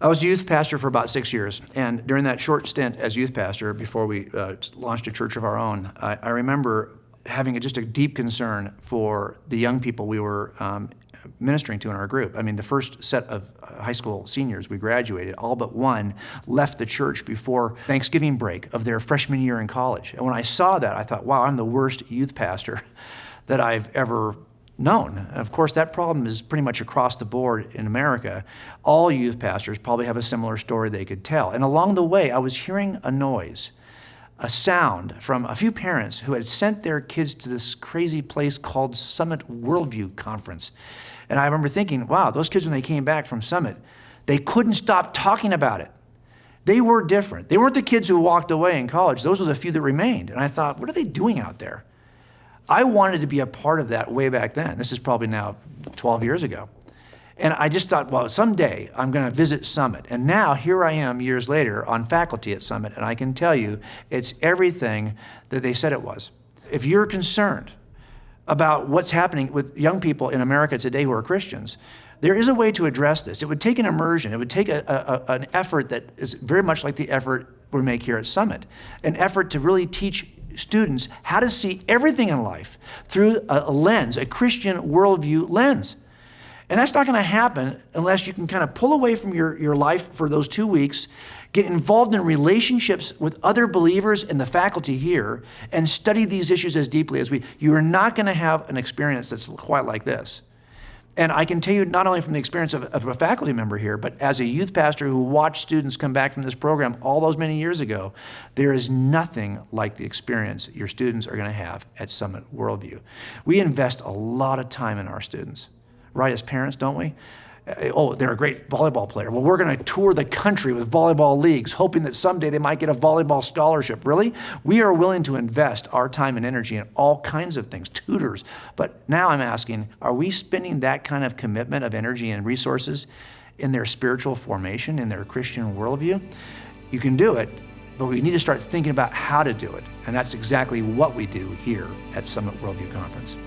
I was a youth pastor for about 6 years, and during that short stint as youth pastor, before we launched a church of our own, I remember having just a deep concern for the young people we were ministering to in our group. I mean, the first set of high school seniors we graduated, all but one left the church before Thanksgiving break of their freshman year in college. And when I saw that, I thought, wow, I'm the worst youth pastor that I've ever known. And of course, that problem is pretty much across the board in America. All youth pastors probably have a similar story they could tell. And along the way, I was hearing a noise, a sound from a few parents who had sent their kids to this crazy place called Summit Worldview Conference. And I remember thinking, wow, those kids, when they came back from Summit, they couldn't stop talking about it. They were different. They weren't the kids who walked away in college. Those were the few that remained. And I thought, what are they doing out there? I wanted to be a part of that way back then. This is probably now 12 years ago. And I just thought, well, someday I'm going to visit Summit. And now here I am years later on faculty at Summit, and I can tell you it's everything that they said it was. If you're concerned about what's happening with young people in America today who are Christians, there is a way to address this. It would take an immersion. It would take an effort that is very much like the effort we make here at Summit, an effort to really teach students how to see everything in life through a lens, a Christian worldview lens. And that's not going to happen unless you can kind of pull away from your life for those 2 weeks, get involved in relationships with other believers in the faculty here, and study these issues as deeply as we. You are not going to have an experience that's quite like this. And I can tell you not only from the experience of a faculty member here, but as a youth pastor who watched students come back from this program all those many years ago, there is nothing like the experience your students are going to have at Summit Worldview. We invest a lot of time in our students, right, as parents, don't we? Oh, they're a great volleyball player. Well, we're going to tour the country with volleyball leagues, hoping that someday they might get a volleyball scholarship. Really? We are willing to invest our time and energy in all kinds of things, tutors. But now I'm asking, are we spending that kind of commitment of energy and resources in their spiritual formation, in their Christian worldview? You can do it, but we need to start thinking about how to do it. And that's exactly what we do here at Summit Worldview Conference.